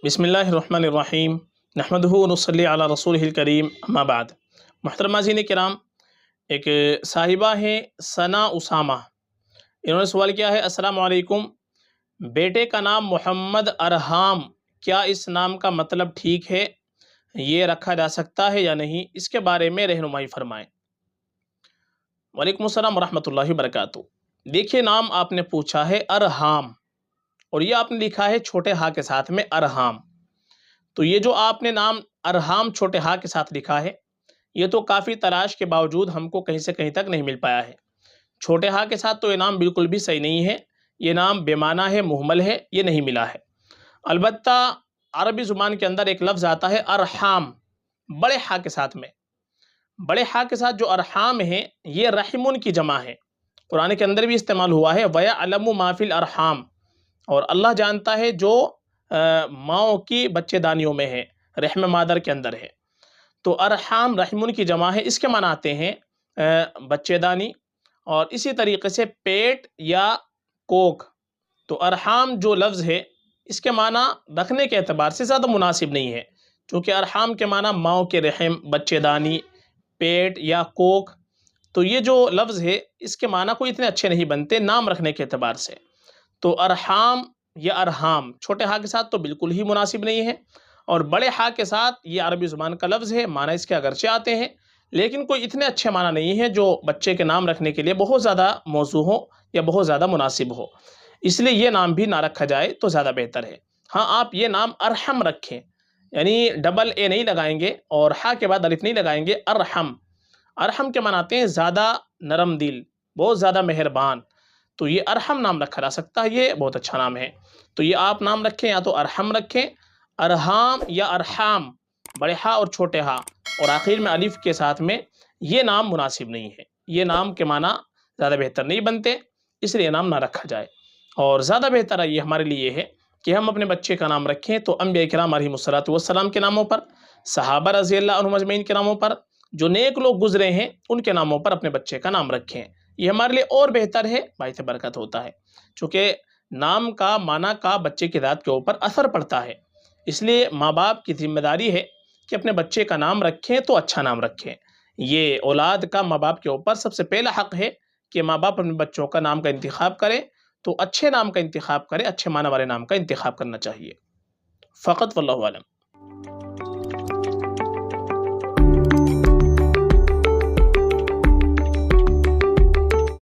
بسم اللہ الرحمن الرحیم نحمدہ ونصلی علی رسولہ الکریم اما بعد۔ محترم ناظرین کرام، ایک صاحبہ ہیں ثنا اسامہ، انہوں نے سوال کیا ہے: السلام علیکم، بیٹے کا نام محمد ارحام، کیا اس نام کا مطلب ٹھیک ہے؟ یہ رکھا جا سکتا ہے یا نہیں؟ اس کے بارے میں رہنمائی فرمائیں۔ وعلیکم السلام ورحمۃ اللہ وبرکاتہ۔ دیکھیے، نام آپ نے پوچھا ہے ارحام، اور یہ آپ نے لکھا ہے چھوٹے ہا کے ساتھ میں ارحام۔ تو یہ جو آپ نے نام ارحام چھوٹے ہا کے ساتھ لکھا ہے، یہ تو کافی تلاش کے باوجود ہم کو کہیں سے کہیں تک نہیں مل پایا ہے۔ چھوٹے ہا کے ساتھ تو یہ نام بالکل بھی صحیح نہیں ہے، یہ نام بے معنی ہے، مہمل ہے، یہ نہیں ملا ہے۔ البتہ عربی زبان کے اندر ایک لفظ آتا ہے ارحام، بڑے ہا کے ساتھ میں۔ بڑے ہا کے ساتھ جو ارحام ہے، یہ رحمن کی جمع ہے، قرآن کے اندر بھی استعمال ہوا ہے، وَيَعْلَمُ مَا فِي الْأَرْحَامِ، اور اللہ جانتا ہے جو ماؤں کی بچے دانیوں میں ہے، رحم مادر کے اندر ہے۔ تو ارحام رحمن کی جمع ہے، اس کے معنی آتے ہیں بچے دانی، اور اسی طریقے سے پیٹ یا کوکھ۔ تو ارحام جو لفظ ہے، اس کے معنی رکھنے کے اعتبار سے زیادہ مناسب نہیں ہے، چونکہ ارحام کے معنی ماؤں کے رحم، بچے دانی، پیٹ یا کوکھ۔ تو یہ جو لفظ ہے، اس کے معنی کوئی اتنے اچھے نہیں بنتے نام رکھنے کے اعتبار سے۔ تو ارحام یا ارحام چھوٹے ہا کے ساتھ تو بالکل ہی مناسب نہیں ہے، اور بڑے ہا کے ساتھ یہ عربی زبان کا لفظ ہے، معنی اس کے اگرچہ آتے ہیں لیکن کوئی اتنے اچھے معنی نہیں ہے جو بچے کے نام رکھنے کے لیے بہت زیادہ موزوں ہو یا بہت زیادہ مناسب ہو، اس لیے یہ نام بھی نہ رکھا جائے تو زیادہ بہتر ہے۔ ہاں، آپ یہ نام ارحم رکھیں، یعنی ڈبل اے نہیں لگائیں گے اور ہا کے بعد الف نہیں لگائیں گے، ارحم۔ ارحم کے معنی آتے ہیں زیادہ نرم دل، بہت زیادہ مہربان۔ تو یہ ارحم نام رکھا جا سکتا ہے، یہ بہت اچھا نام ہے۔ تو یہ آپ نام رکھیں، یا تو ارحم رکھیں، ارحام یا ارحام، بڑے ہا اور چھوٹے ہا اور آخر میں الف کے ساتھ میں، یہ نام مناسب نہیں ہے، یہ نام کے معنی زیادہ بہتر نہیں بنتے، اس لیے نام نہ رکھا جائے۔ اور زیادہ بہتر یہ ہمارے لیے یہ ہے کہ ہم اپنے بچے کا نام رکھیں تو انبیاء کرام علیہم الصلوۃ والسلام کے ناموں پر، صحابہ رضی اللہ عنہم اجمعین کے ناموں پر، جو نیک لوگ گزرے ہیں ان کے ناموں پر اپنے بچے کا نام رکھیں، یہ ہمارے لیے اور بہتر ہے، باعث برکت ہوتا ہے، چونکہ نام کا معنی کا بچے کی ذات کے اوپر اثر پڑتا ہے۔ اس لیے ماں باپ کی ذمہ داری ہے کہ اپنے بچے کا نام رکھیں تو اچھا نام رکھیں۔ یہ اولاد کا ماں باپ کے اوپر سب سے پہلا حق ہے کہ ماں باپ اپنے بچوں کا نام کا انتخاب کریں تو اچھے نام کا انتخاب کریں، اچھے معنی والے نام کا انتخاب کرنا چاہیے۔ فقط واللہ عالم۔